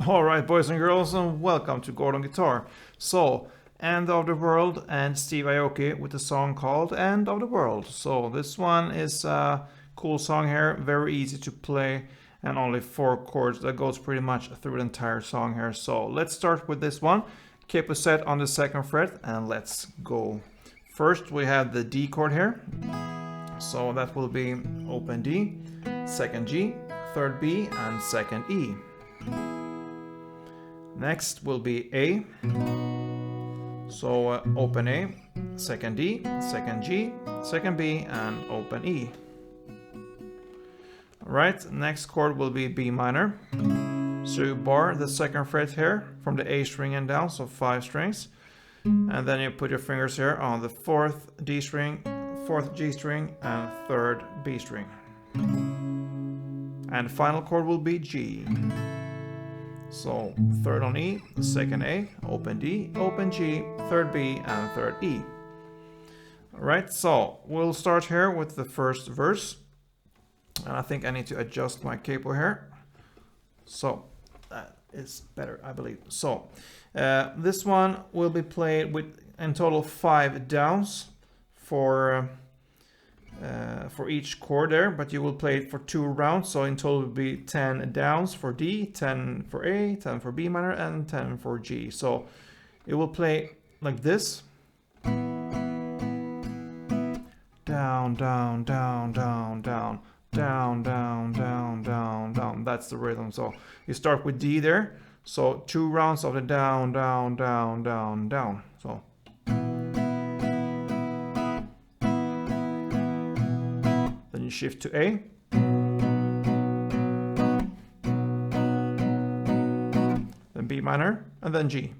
Alright, boys and girls, and welcome to Gordon Guitar. So, End of the World and Steve Aoki with a song called End of the World. So, this one is a cool song here, very easy to play, and only 4 chords. That goes pretty much through the entire song here. So, let's start with this one. Capo set on the 2nd fret, and let's go. First, we have the D chord here. So, that will be open D, 2nd G, 3rd B, and 2nd E. Next will be A, so open A, 2nd D, 2nd G, 2nd B, and open E. Alright, next chord will be B minor. So you bar the 2nd fret here from the A string and down, so 5 strings. And then you put your fingers here on the 4th D string, 4th G string, and 3rd B string. And the final chord will be G. So 3rd on E, 2nd A, open D, open G, 3rd B, and 3rd E. Alright, so we'll start here with the first verse. And I think I need to adjust my capo here. So that is better, I believe. So this one will be played with in total 5 downs for each chord there, but you will play it for 2 rounds, so in total it will be 10 downs for D, 10 for A, 10 for B minor, and 10 for G. So it will play like this. Down, down, down, down, down, down, down, down, down, down. That's the rhythm. So you start with D there. So 2 rounds of the down, down, down, down, down. So you shift to A, then B minor, and then G.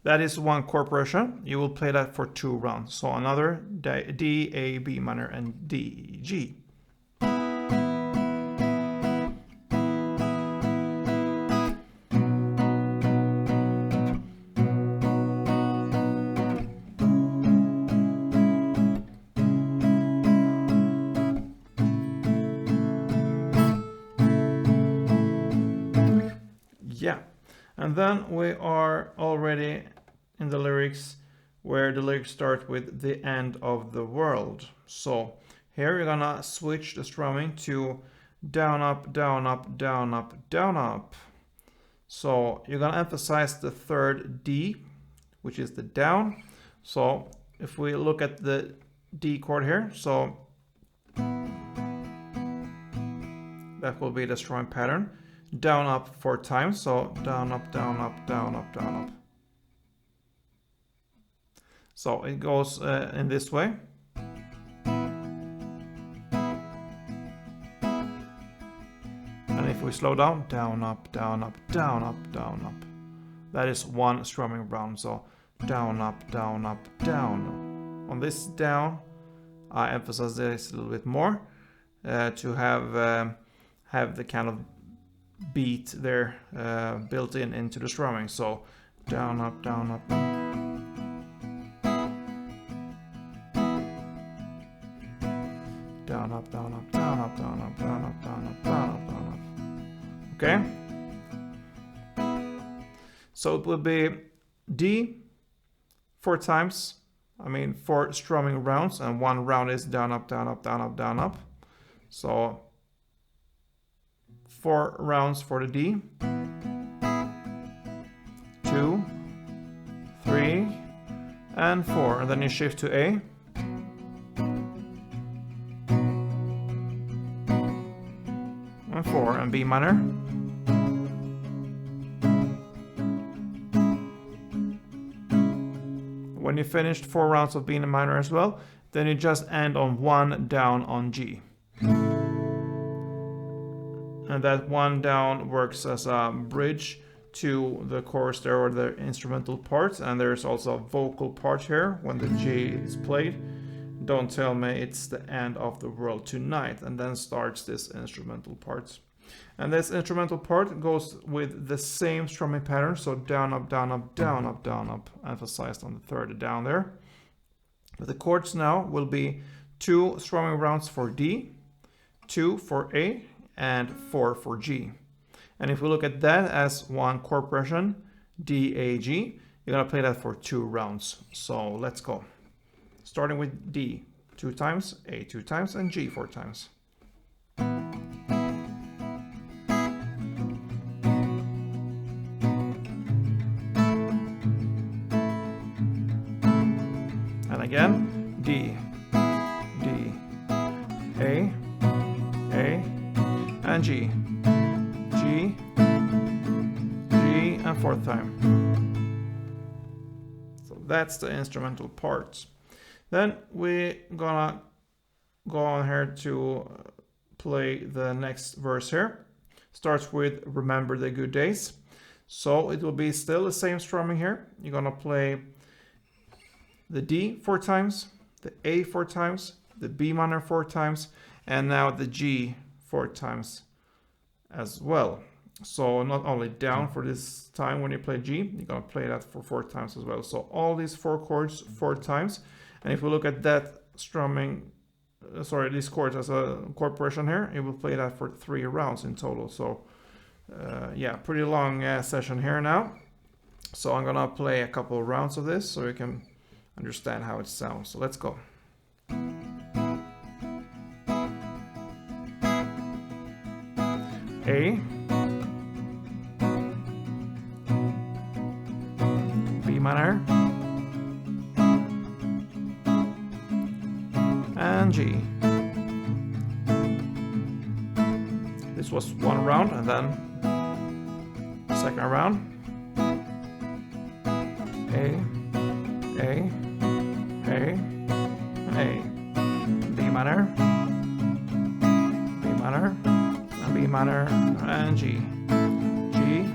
That is 1 chord progression. You will play that for 2 rounds. So another D, A, B minor, and D, G. Yeah, and then we are already in the lyrics where the lyrics start with the end of the world. So here you're gonna switch the strumming to down, up, down, up, down, up, down, up. So you're gonna emphasize the 3rd D, which is the down. So if we look at the D chord here, so that will be the strumming pattern. Down, up 4 times, so down, up, down, up, down, up, down, up. So it goes in this way. And if we slow down, down, up, down, up, down, up, down, up. That is 1 strumming round, so down, up, down, up, down. On this down, I emphasize this a little bit more to have the kind of beat there built into the strumming. So down, up, down, up. Down, up, down, up, down, up, down, up, down, up, down, up, down, up, down, up. Okay? So it will be D 4 times. I mean 4 strumming rounds, and 1 round is down, up, down, up, down, up, down, up. So 4 rounds for the D, 2, 3, and 4, and then you shift to A, and 4, and B minor, when you finished 4 rounds of B minor as well, then you just end on 1 down on G. And that 1 down works as a bridge to the chorus there, or the instrumental parts. And there's also a vocal part here when the G is played. Don't tell me it's the end of the world tonight. And then starts this instrumental part. And this instrumental part goes with the same strumming pattern. So down, up, down, up, down, up, down, up. Emphasized on the 3rd down there. But the chords now will be 2 strumming rounds for D, 2 for A, and 4 for G. And if we look at that as one chord progression, D, A, G, you're gonna play that for 2 rounds. So let's go. Starting with D 2 times, A 2 times, and G 4 times. And again, D, D, A, and G, G, G, and 4th time. So that's the instrumental parts. Then we're gonna go on here to play the next verse here. Starts with Remember the Good Days. So it will be still the same strumming here. You're gonna play the D 4 times, the A 4 times, the B minor 4 times, and now the G 4 times as well. So not only down for this time when you play G, you're gonna play that for 4 times as well. So all these 4 chords 4 times. And if we look at that strumming, these chords as a chord progression here, it will play that for 3 rounds in total. So yeah, pretty long session here now. So I'm gonna play a couple of rounds of this so you can understand how it sounds. So let's go. A, B minor, and G. This was 1 round, and then second round. A, B minor, B minor, and B minor, and G, G.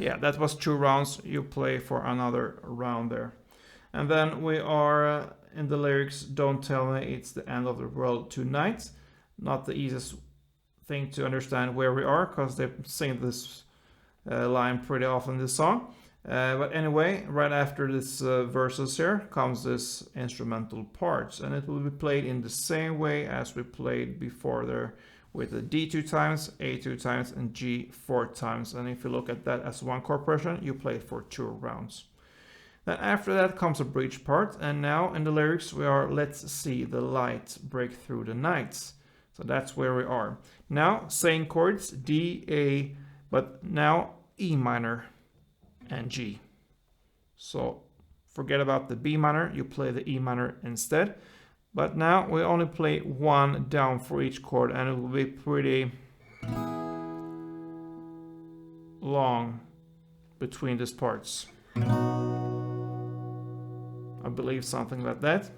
Yeah, that was 2 rounds. You play for another round there. And then we are in the lyrics, don't tell me it's the end of the world tonight. Not the easiest thing to understand where we are, because they sing this line pretty often in this song. But anyway, right after this verses here comes this instrumental parts, and it will be played in the same way as we played before there, with the D 2 times, A 2 times, and G 4 times. And if you look at that as one chord progression, you play it for 2 rounds. Then after that comes a bridge part, and now in the lyrics we are, let's see the light break through the night. So that's where we are. Now same chords, D, A, but now E minor and G. So forget about the B minor, you play the E minor instead. But now we only play 1 down for each chord, and it will be pretty long between these parts. I believe something like that.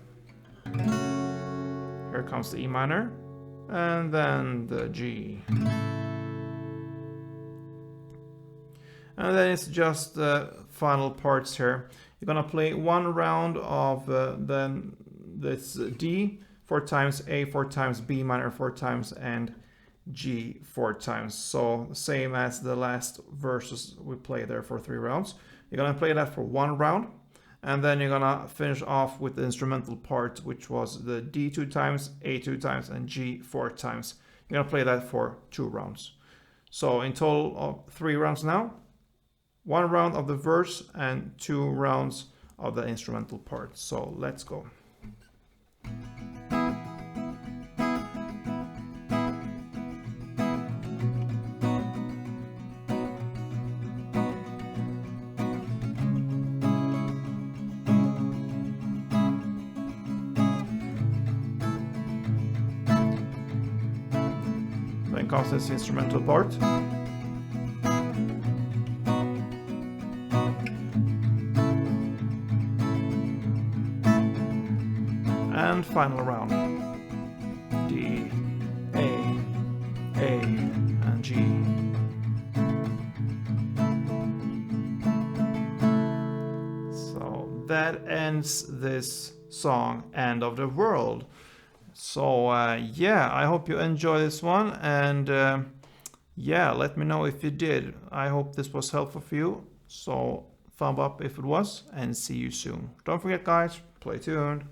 Here comes the E minor, and then the G. And then it's just the final parts here. You're gonna play 1 round of then this D 4 times, A 4 times, B minor 4 times, and G 4 times. So same as the last verses we played there for 3 rounds. You're gonna play that for 1 round, and then you're gonna finish off with the instrumental part, which was the D 2 times, A 2 times, and G 4 times. You're gonna play that for 2 rounds. So in total of 3 rounds now. 1 round of the verse and 2 rounds of the instrumental part. So let's go. Then comes this instrumental part. And final round. D, A, and G. So that ends this song, End of the World. So yeah, I hope you enjoy this one, and yeah, let me know if you did. I hope this was helpful for you. So thumb up if it was, and see you soon. Don't forget guys, play tuned.